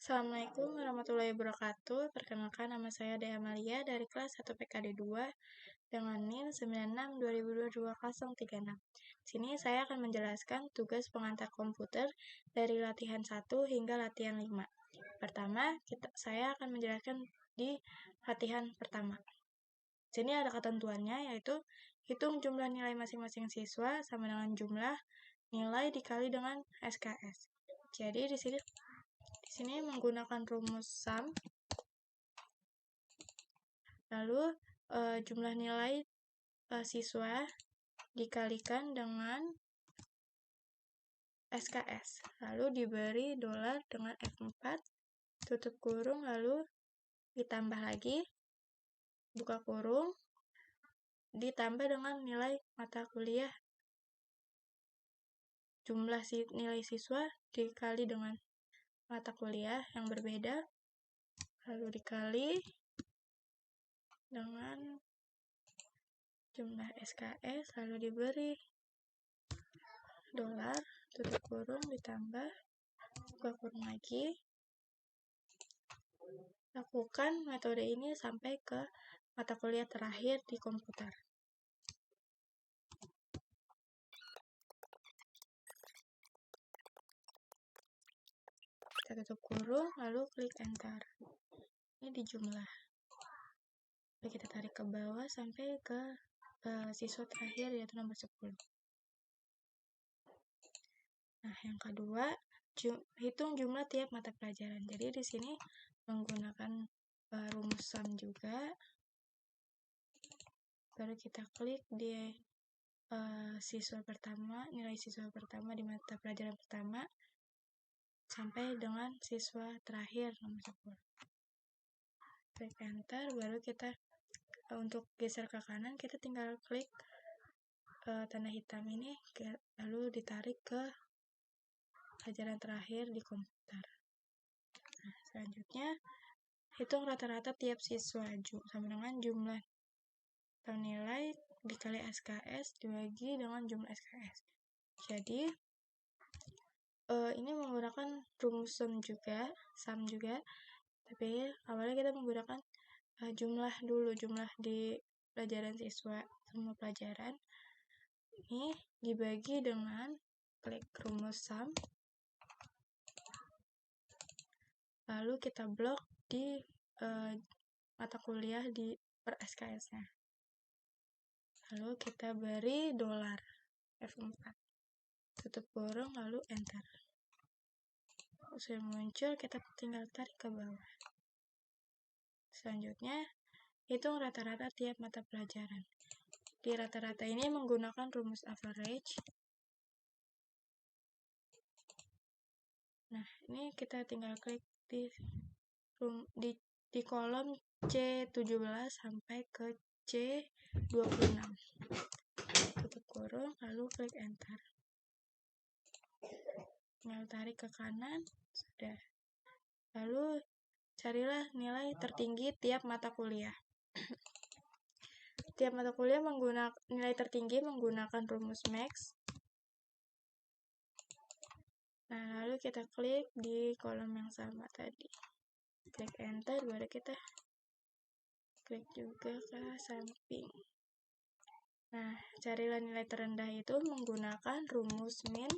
Assalamualaikum warahmatullahi wabarakatuh. Perkenalkan, nama saya Dea Amalia dari kelas 1 PKD 2 dengan NIM 9620220036. Di sini saya akan menjelaskan tugas pengantar komputer dari latihan 1 hingga latihan 5. Pertama, saya akan menjelaskan di latihan pertama. Di sini ada ketentuannya, yaitu hitung jumlah nilai masing-masing siswa sama dengan jumlah nilai dikali dengan SKS. Jadi di sini menggunakan rumus sum, lalu jumlah nilai siswa dikalikan dengan SKS, lalu diberi dolar dengan F4, tutup kurung, lalu ditambah lagi, buka kurung, ditambah dengan nilai mata kuliah, jumlah nilai siswa dikali dengan mata kuliah yang berbeda, lalu dikali dengan jumlah SKS, lalu diberi dolar, tutup kurung, ditambah, buka kurung lagi. Lakukan metode ini sampai ke mata kuliah terakhir di komputer. Kita tutup kurung, lalu klik enter. Ini dijumlah. Lalu kita tarik ke bawah sampai ke siswa terakhir, yaitu nomor 10. Nah, yang kedua, hitung jumlah tiap mata pelajaran. Jadi di sini menggunakan rumus sum juga. Baru kita klik di siswa pertama, nilai siswa pertama di mata pelajaran pertama sampai dengan siswa terakhir nomor 10. Klik enter, baru kita untuk geser ke kanan kita tinggal klik tanda hitam ini, lalu ditarik ke pelajaran terakhir di komputer. Nah, selanjutnya hitung rata-rata tiap siswa sama dengan jumlah atau nilai dikali SKS dibagi dengan jumlah SKS. Jadi ini menggunakan rumus sum juga, tapi awalnya kita menggunakan jumlah dulu, jumlah di pelajaran siswa, semua pelajaran. Ini dibagi dengan klik rumus sum, lalu kita blok di mata kuliah di per SKS-nya. Lalu kita beri dolar F4, tutup kurung, lalu enter. Sudah muncul, kita tinggal tarik ke bawah. Selanjutnya, hitung rata-rata tiap mata pelajaran. Di rata-rata ini menggunakan rumus average. Nah, ini kita tinggal klik di kolom C17 sampai ke C26. Tutup kurung, lalu klik enter. Tinggal tarik ke kanan, sudah. Lalu carilah nilai tertinggi tiap mata kuliah. Tiap mata kuliah nilai tertinggi menggunakan rumus max. Nah, lalu kita klik di kolom yang sama tadi. Klik enter, baru kita klik juga ke samping. Nah, carilah nilai terendah itu menggunakan rumus min.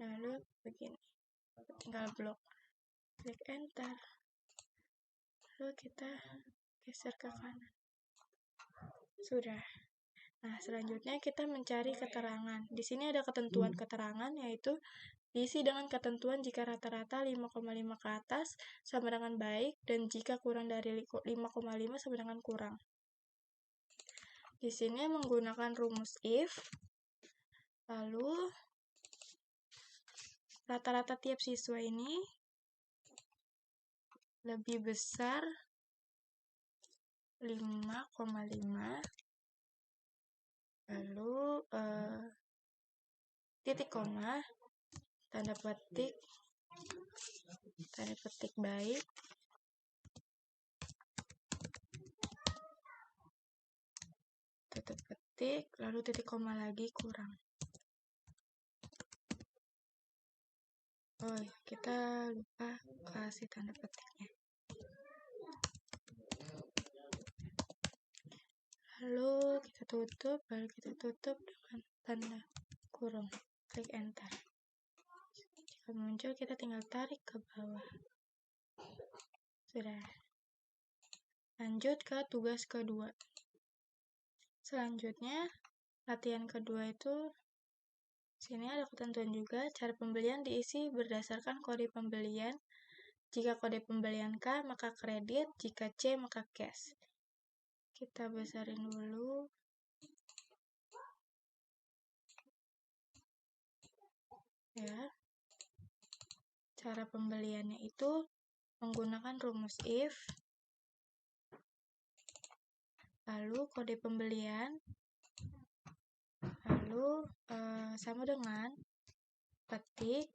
Lalu begini, tinggal blok, klik enter, lalu kita geser ke kanan. Sudah. Nah, selanjutnya kita mencari keterangan. Di sini ada ketentuan keterangan, yaitu diisi dengan ketentuan jika rata-rata 5,5 ke atas sama dengan baik, dan jika kurang dari 5,5 sama dengan kurang. Di sini menggunakan rumus if, lalu rata-rata tiap siswa ini lebih besar 5,5, lalu titik koma, tanda petik baik, tutup petik, lalu titik koma lagi kurang. Oh, kita lupa kasih tanda petiknya. Lalu kita tutup, baru kita tutup dengan tanda kurung. Klik enter. Jika muncul, kita tinggal tarik ke bawah. Sudah. Lanjut ke tugas kedua. Selanjutnya, latihan kedua itu sini ada ketentuan juga, cara pembelian diisi berdasarkan kode pembelian. Jika kode pembelian K, maka kredit, jika C, maka cash. Kita besarin dulu. Ya. Cara pembeliannya itu menggunakan rumus if, lalu kode pembelian, lalu sama dengan petik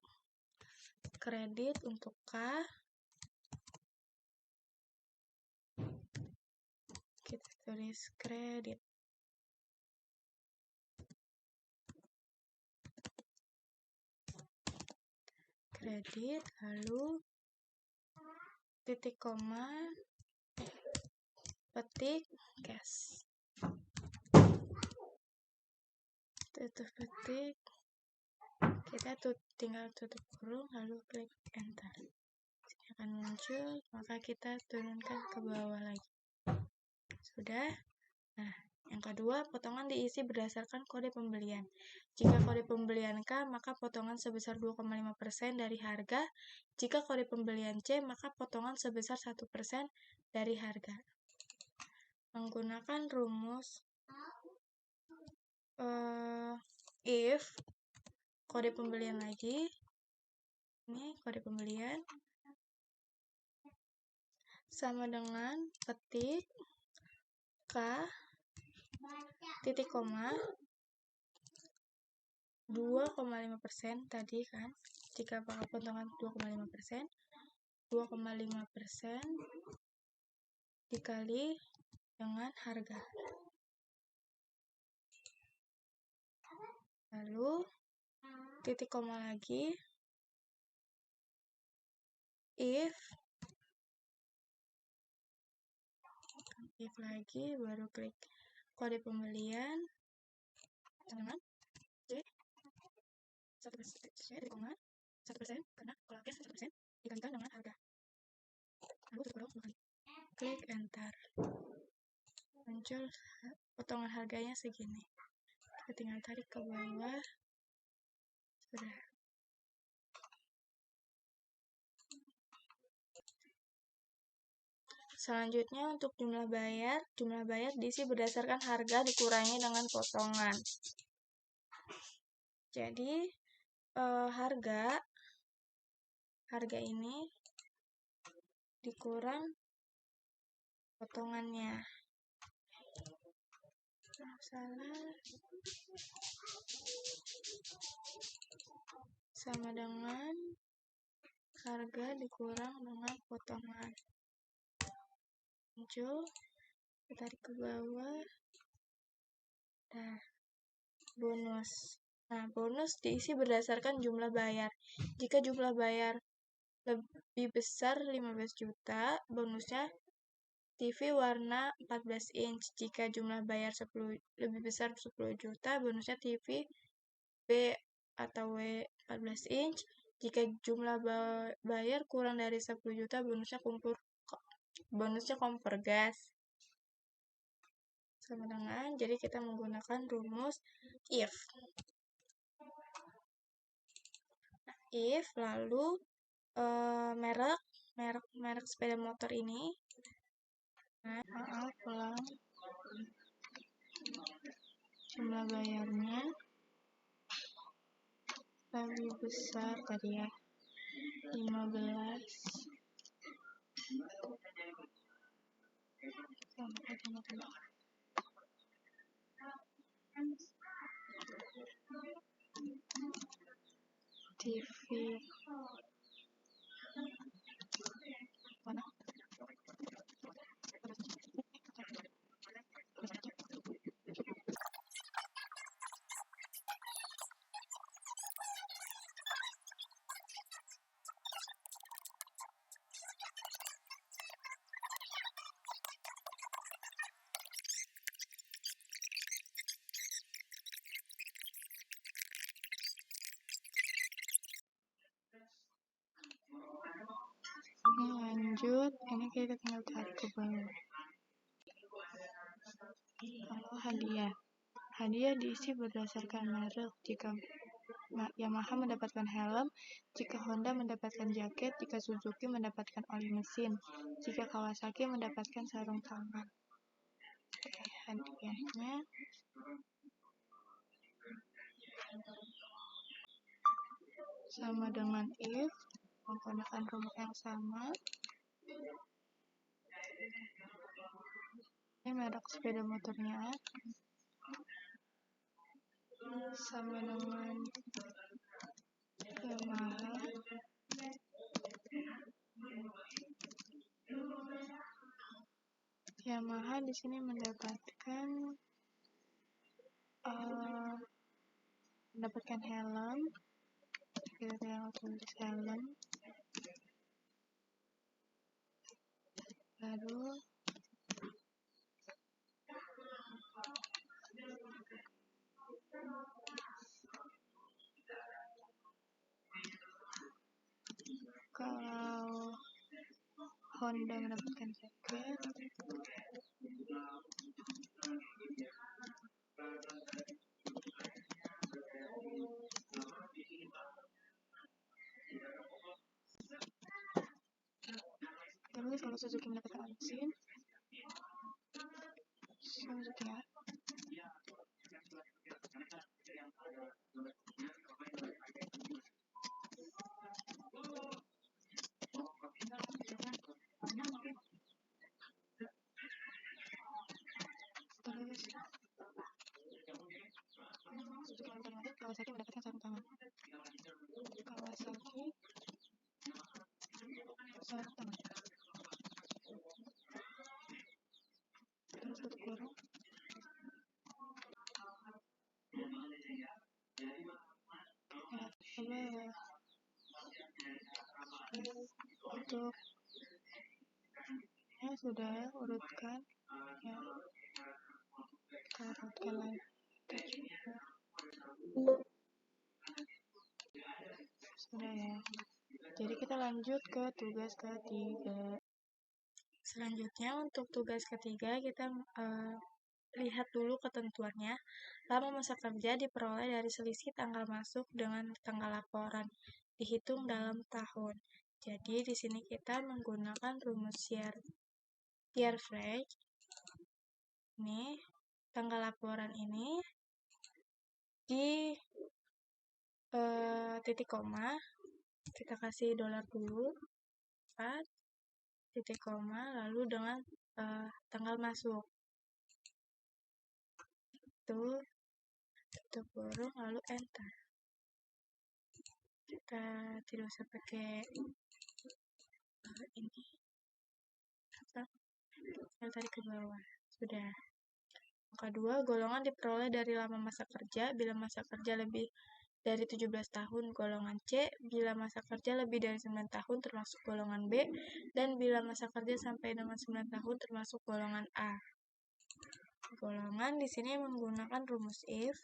kredit untuk K, kita tulis kredit. Kredit, lalu titik koma, petik cash. Tutup petik, kita tinggal tutup kurung, lalu klik enter. Ini akan muncul, maka kita turunkan ke bawah lagi. Sudah. Nah, yang kedua, potongan diisi berdasarkan kode pembelian. Jika kode pembelian K, maka potongan sebesar 2,5% dari harga. Jika kode pembelian C, maka potongan sebesar 1% dari harga. Menggunakan rumus if, kode pembelian lagi. Ini kode pembelian. Sama dengan petik K, titik koma, 2,5% tadi kan, jika pakai potongan 2,5%, 2,5% dikali dengan harga. Lalu titik koma lagi, if lagi, baru klik kode pembelian dengan C, 1% karena kalau cash 1% dikalikan dengan harga. Lalu tutup kurung, klik enter. Muncul potongan harganya segini. Kita tinggal tarik ke bawah. Sudah. Selanjutnya untuk jumlah bayar diisi berdasarkan harga dikurangi dengan potongan. Jadi harga ini dikurang potongannya. Sama dengan harga dikurang dengan potongan. Muncul, tarik ke bawah. Nah, bonus. Nah, bonus diisi berdasarkan jumlah bayar. Jika jumlah bayar lebih besar 15 juta, bonusnya TV warna 14 inch. Jika jumlah bayar lebih besar 10 juta, bonusnya TV B atau W 14 inch. Jika jumlah bayar kurang dari 10 juta, bonusnya kompor gas. Sama dengan, jadi kita menggunakan rumus if. If, lalu merek sepeda motor ini. Ulang. Jumlah bayarnya lebih besar tadi ya, 15. TV mana? lanjut, ini kita tinggal tarik ke bawah. Lalu hadiah. Hadiah diisi berdasarkan merek. Jika Yamaha mendapatkan helm, jika Honda mendapatkan jaket, jika Suzuki mendapatkan oli mesin, jika Kawasaki mendapatkan sarung tangan. Oke, hadiahnya sama dengan if, menggunakan rumus yang sama. Ini merek sepeda motornya sama dengan Yamaha. Yamaha di sini mendapatkan helm. Kita tinggal tulis helm. Lalu kalau Honda mendapatkan jaket, terus kalau Suzuki mendapatkan oli mesin, Suzuki ya. Kawasaki mendapatkan sarung tangan. Terus tutup kurung. Untuk ya sudah urutkan ya, urutkan lagi. Sudah ya. Jadi kita lanjut ke tugas ketiga. Selanjutnya untuk tugas ketiga kita lihat dulu ketentuannya. Lama masa kerja diperoleh dari selisih tanggal masuk dengan tanggal laporan, dihitung dalam tahun. Jadi di sini kita menggunakan rumus Year-Free. Ini tanggal laporan ini di titik koma, kita kasih dolar dulu, 4 titik koma, lalu dengan tanggal masuk. Itu tutup kurung lalu enter. Kita tidak usah pakai ini apa, kita tarik ke bawah. Sudah. Kedua, golongan diperoleh dari lama masa kerja bila masa kerja lebih dari 17 tahun golongan C, bila masa kerja lebih dari 9 tahun termasuk golongan B, dan bila masa kerja sampai dengan 9 tahun termasuk golongan A. Golongan di sini menggunakan rumus if.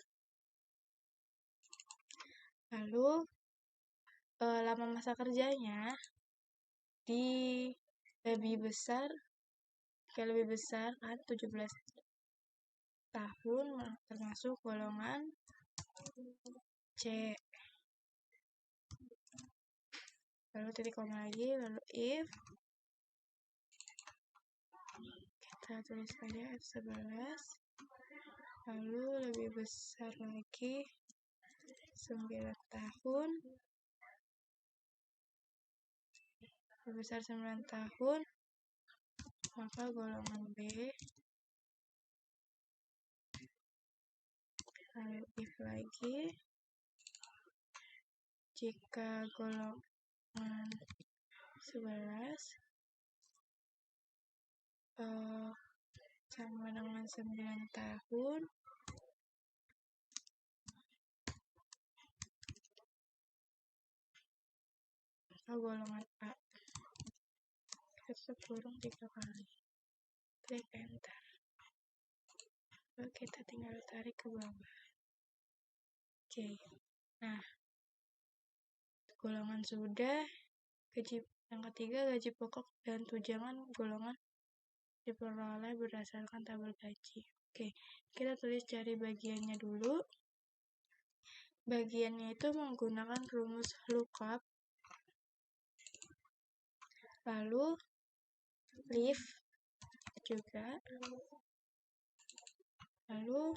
Lalu lama masa kerjanya di lebih besar, kan 17 tahun termasuk golongan C. Lalu titik koma lagi, lalu if, kita tulis saja F11, lalu lebih besar lagi 9 tahun, lebih besar 9 tahun, maka golongan B. Lalu if lagi, jika golongan 11 sama dengan 9 tahun, maka golongan A. Kita kurung 3 kali, klik enter. Lalu kita tinggal tarik ke bawah. Oke. Nah, golongan sudah, Yang ketiga, gaji pokok dan tunjangan golongan diperoleh berdasarkan tabel gaji. Oke, kita tulis cari bagiannya dulu. Bagiannya itu menggunakan rumus lookup, lalu leave juga, lalu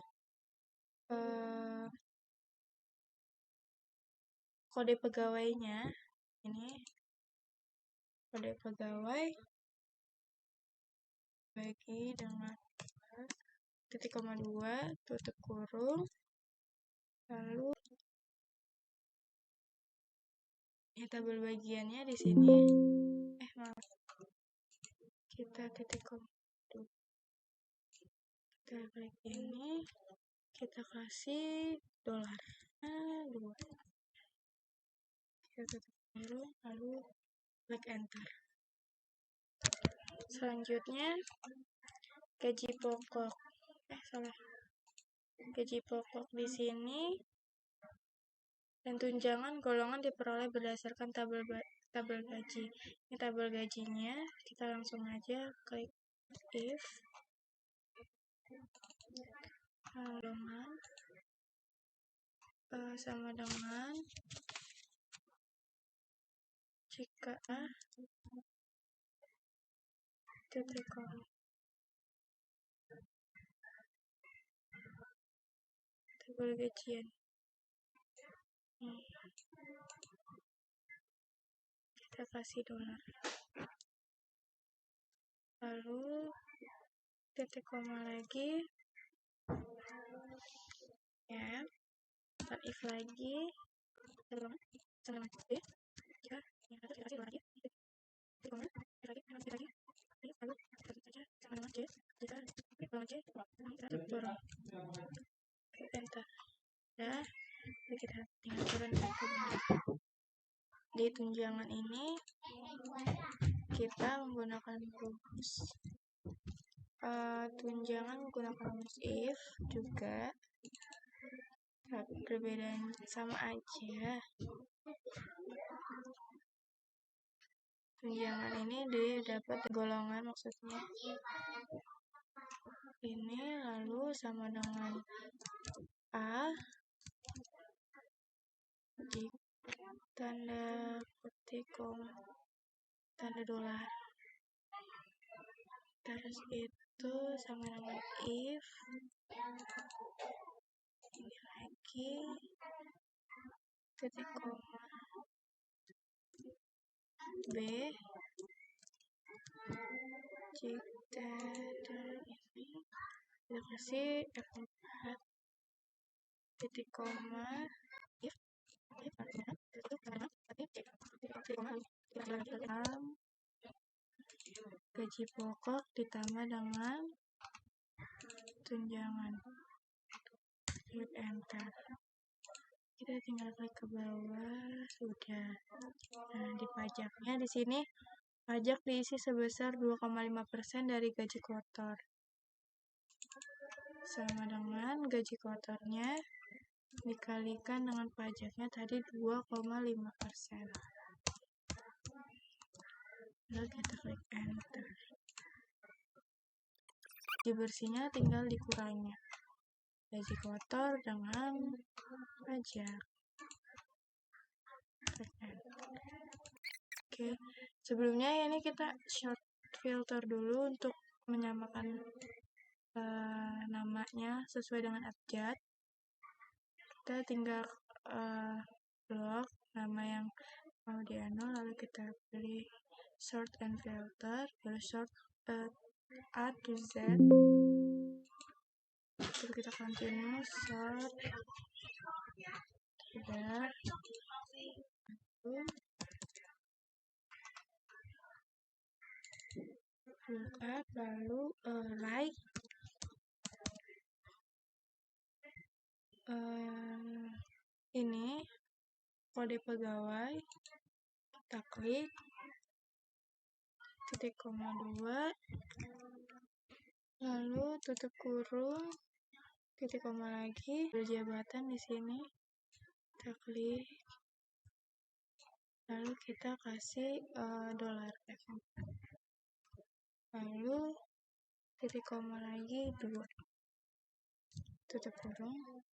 kode pegawainya ini kode pegawai bagi dengan titik koma 2 tutup kurung, lalu tabel bagiannya di sini kita titik koma 2, kita klik ini, kita kasih dolar 2, kita tutup kurung, lalu klik enter. Selanjutnya gaji pokok gaji pokok di sini dan tunjangan golongan diperoleh berdasarkan tabel gaji. Ini tabel gajinya, kita langsung aja klik if golongan sama dengan jika titik koma tabel gajian. Kita kasih dolar, lalu titik koma lagi ya, if lagi sama C ya, kita kasih lagi titik koma lagi lalu sama dengan C, kita klik C, kita tutup enter ya. Kita tinggal turunkan ke bawah. Di tunjangan ini kita menggunakan rumus tunjangan menggunakan rumus if juga, tapi perbedaan sama aja. Tunjangan ini didapat golongan, maksudnya ini, lalu sama dengan A di tanda petik tanda dolar, terus itu sama dengan if ini lagi titik koma B jika dan ini kita kasih F4 titik koma if gaji pokok ditambah dengan tunjangan, klik enter. Kita tinggal klik ke bawah, sudah. Nah, di pajaknya di sini pajak diisi sebesar 2,5% dari gaji kotor, sama dengan gaji kotornya dikalikan dengan pajaknya tadi 2,5%. Lalu kita klik enter. Gaji bersihnya tinggal dikurangi gaji kotor dengan pajak. Klik enter. Oke, sebelumnya ini kita short filter dulu untuk menyamakan namanya sesuai dengan abjad. Kita tinggal blok nama yang mau dianu, lalu kita pilih sort and filter, pilih sort A to Z, lalu kita continue sort, sudah, lookup, lalu like, ini kode pegawai, kita klik titik koma 2, lalu tutup kurung, titik koma lagi, jabatan di sini, kita klik lalu kita kasih dolar F4, lalu titik koma lagi 2, tutup kurung,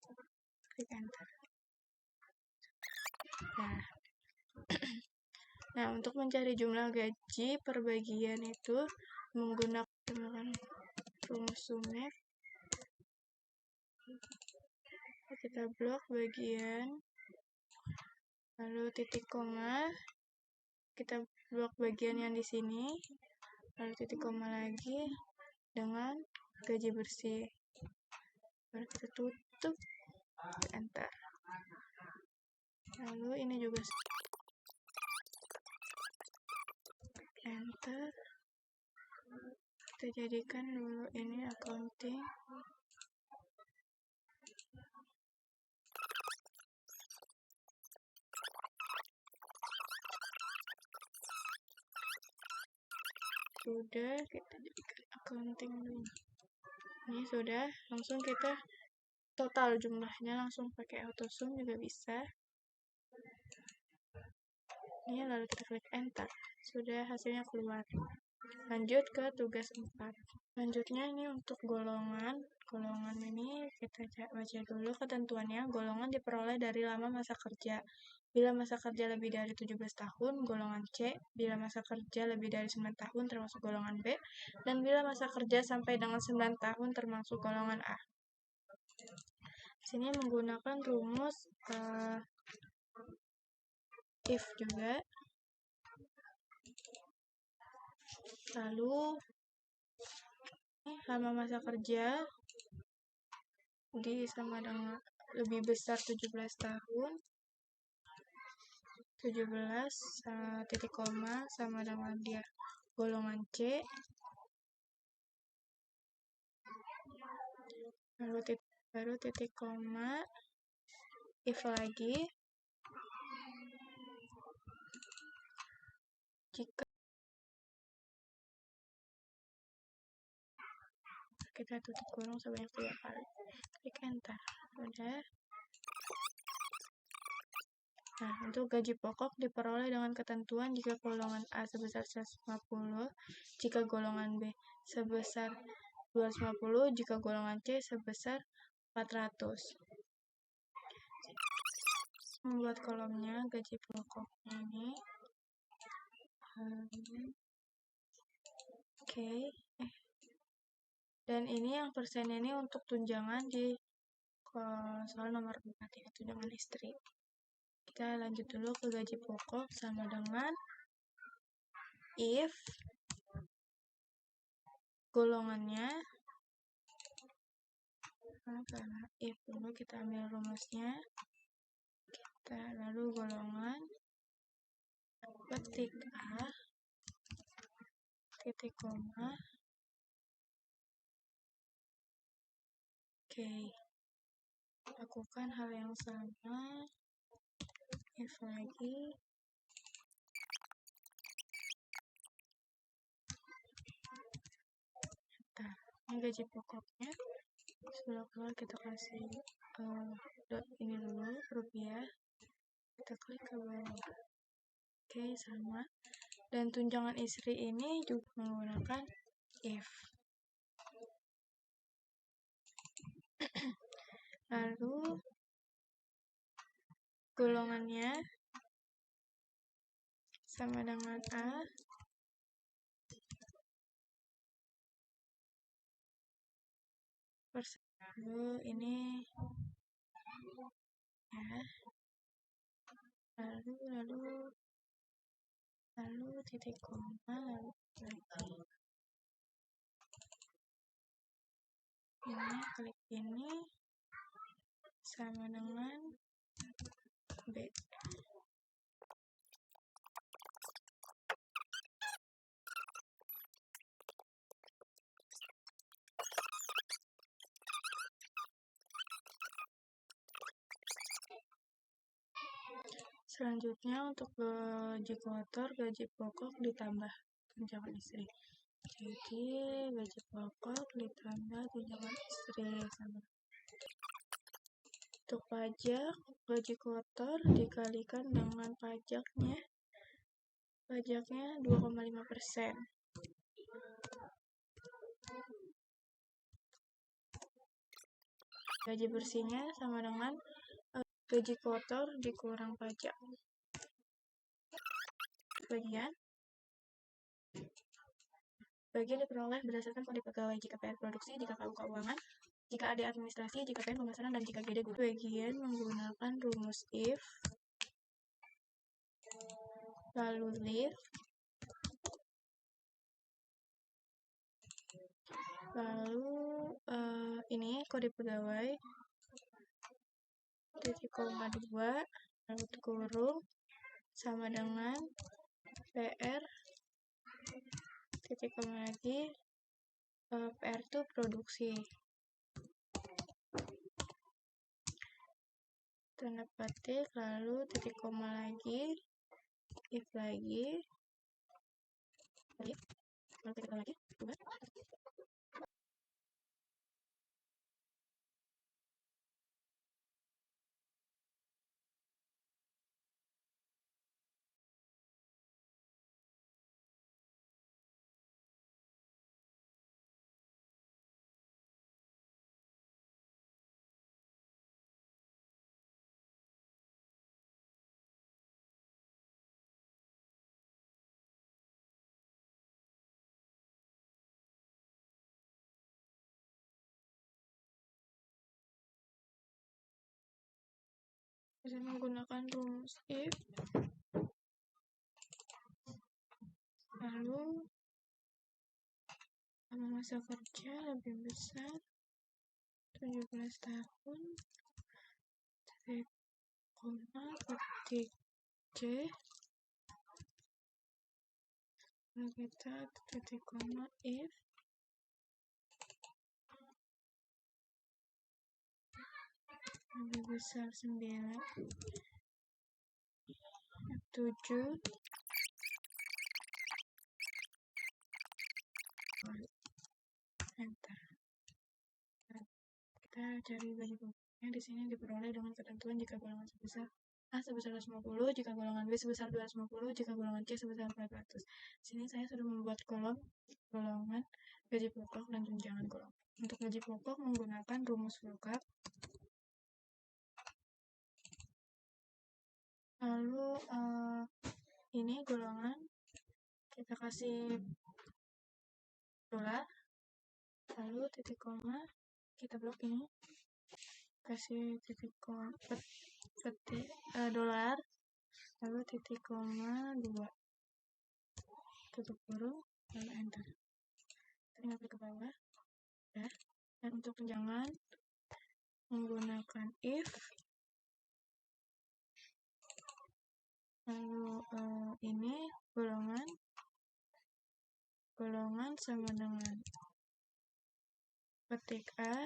klik enter. Nah, untuk mencari jumlah gaji per bagian itu menggunakan rumus SUMEF. Kita blok bagian, lalu titik koma, kita blok bagian yang di sini, lalu titik koma lagi dengan gaji bersih. Baru kita tutup, enter. Lalu ini juga enter. Kita jadikan dulu ini accounting. Sudah, kita jadikan accounting dulu. Ini sudah, langsung kita total jumlahnya, langsung pakai autosum juga bisa. Ini lalu kita klik enter, sudah hasilnya keluar. Lanjut ke tugas 4. Selanjutnya ini untuk golongan ini kita baca dulu ketentuannya. Golongan diperoleh dari lama masa kerja. Bila masa kerja lebih dari 17 tahun, golongan C. Bila masa kerja lebih dari 9 tahun, termasuk golongan B. Dan bila masa kerja sampai dengan 9 tahun, termasuk golongan A. Di sini menggunakan rumus if juga. Lalu lama masa kerja sama dengan lebih besar 17 tahun, 17 titik koma sama dengan dia golongan C, lalu baru titik koma, if lagi, jika kita tutup kurung sebanyak 3 kali, klik enter. Udah. Nah, untuk gaji pokok diperoleh dengan ketentuan jika golongan A sebesar 150, jika golongan B sebesar 250, jika golongan C sebesar 400. Membuat kolomnya gaji pokoknya ini. Oke. Dan ini yang persennya ini untuk tunjangan di soal nomor 4 ya, tunjangan istri. Kita lanjut dulu ke gaji pokok sama dengan if golongannya, karena if dulu kita ambil rumusnya, kita lalu golongan petik A titik koma. Oke, lakukan hal yang sama, if lagi, nah, ini gaji pokoknya sudah keluar. Kita kasih ini dulu rupiah, kita klik ke bawah. Oke, sama. Dan tunjangan istri ini juga menggunakan if. Lalu golongannya sama dengan A. Lalu ini ya. Lalu titik koma, lalu lagi. Ini klik ini sama dengan B. Selanjutnya untuk gaji kotor, gaji pokok ditambah tunjangan istri. Jadi gaji pokok ditambah tunjangan istri sama. Untuk pajak, gaji kotor dikalikan dengan pajaknya pajaknya 2,5%. Gaji bersihnya sama dengan gaji kotor dikurang pajak. Bagian diperoleh berdasarkan kode pegawai, jika PR produksi, jika KU keuangan, jika AD administrasi, jika PM pemasaran, dan jika GD guru. Bagian menggunakan rumus if, lalu leave, lalu ini kode pegawai, titik koma 2, lalu kurung, sama dengan PR, titik koma lagi, PR itu produksi, tanda petik, lalu titik koma lagi, if lagi, lalu titik koma lagi, 2. Bisa menggunakan rumus if, lalu masa kerja lebih besar 17 tahun, titik koma, petik C, lalu kita titik koma if, lebih besar 9, 7, enter. Kita cari gaji pokoknya. Di sini diperoleh dengan ketentuan jika golongan sebesar A sebesar 250, jika golongan B sebesar 250, jika golongan C sebesar 400. Sini saya sudah membuat kolom golongan gaji pokok dan tunjangan golongan. Untuk gaji pokok menggunakan rumus lookup. Lalu ini golongan kita kasih dolar, lalu titik koma, kita blok ini, kasih titik koma, petik dolar, lalu titik koma 2, tutup kurung, lalu enter. Tinggal klik ke bawah, ya. Dan untuk tunjangan menggunakan if, lalu ini golongan sama dengan petik A,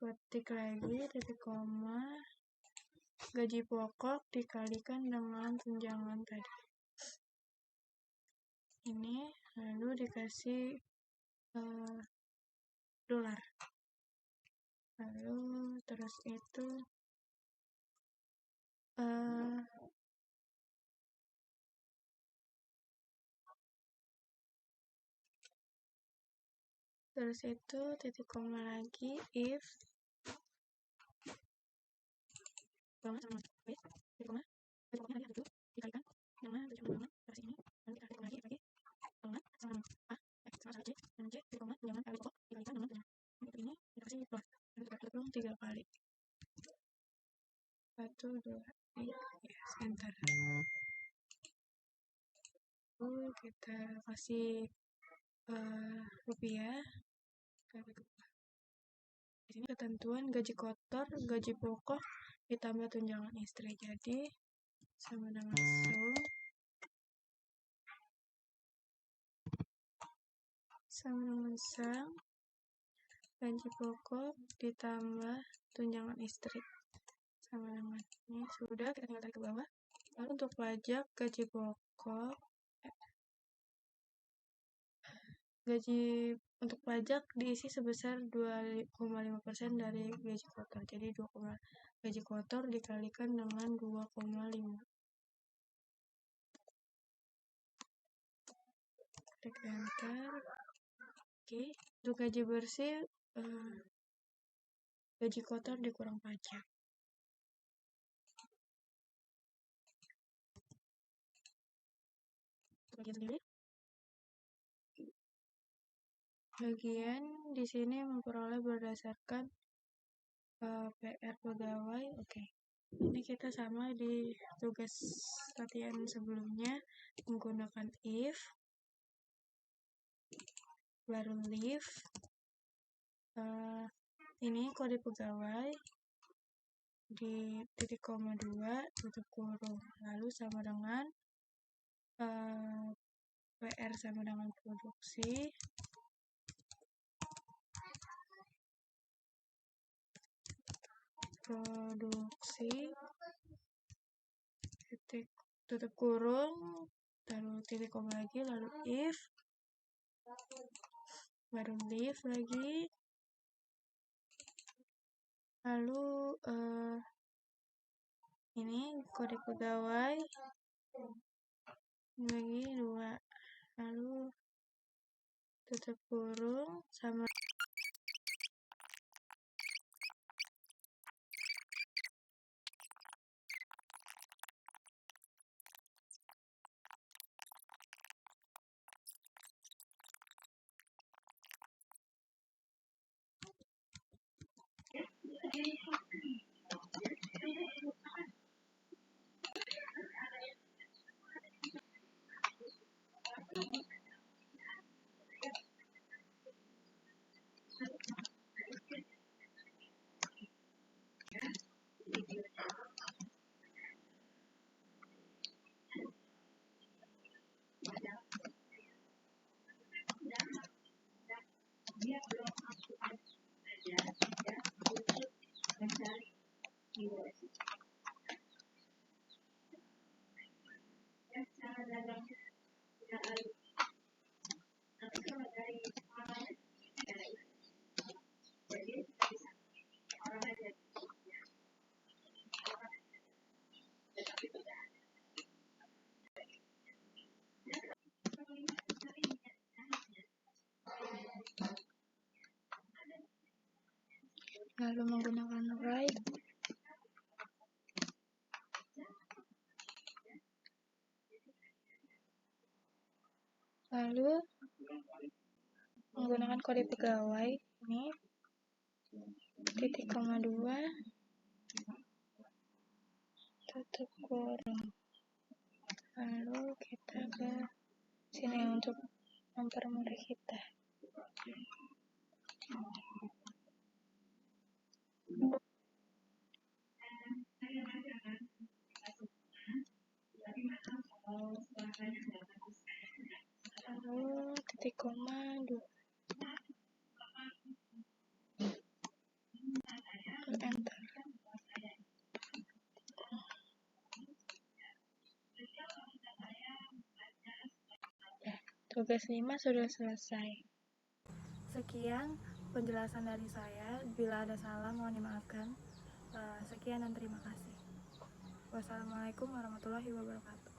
petik lagi, titik koma, gaji pokok dikalikan dengan tunjangan tadi. Ini lalu dikasih dolar. Lalu terus itu titik koma lagi if golongan sama B, titik koma lagi satu dikalikan dengan tunjangan kasih ini, lalu kita titik lagi golongan sama A, sama C, dan C titik koma tunjangan gaji pokok dikalikan dengan tunjangan. Untuk ini kita kasih plus, lalu kita klik 3 kali. 1, 2, 3, yes, enter. Lalu kita kasih rupiah. Di sini ketentuan gaji kotor, gaji pokok ditambah tunjangan istri, jadi sama dengan sang gaji pokok ditambah tunjangan istri sama dengan ini. Sudah, kita tinggal tarik ke bawah. Lalu untuk pajak gaji pokok, gaji untuk pajak diisi sebesar 2,5% dari gaji kotor. Jadi gaji kotor dikalikan dengan 2,5. klik enter. Oke, untuk gaji bersih, gaji kotor dikurang pajak. Bagian sendiri, bagian di sini memperoleh berdasarkan PR pegawai. Oke, ini kita sama di tugas latihan sebelumnya menggunakan if, baru leave. Ini kode pegawai di titik koma 2 tutup kurung, lalu sama dengan PR sama dengan produksi, titik tutup kurung, lalu titik koma lagi, lalu if, baru leave lagi, lalu ini kode pegawai lagi 2, lalu tutup kurung sama lalu menggunakan write, lalu menggunakan kode pegawai ini titik koma 2 tutup kurung, lalu kita ke sini untuk mempermudah kita. Lalu titik koma 2, enter. Tugas 5 sudah selesai. Sekian penjelasan dari saya. Bila ada salah mohon dimaafkan. Sekian dan terima kasih. Wassalamualaikum warahmatullahi wabarakatuh.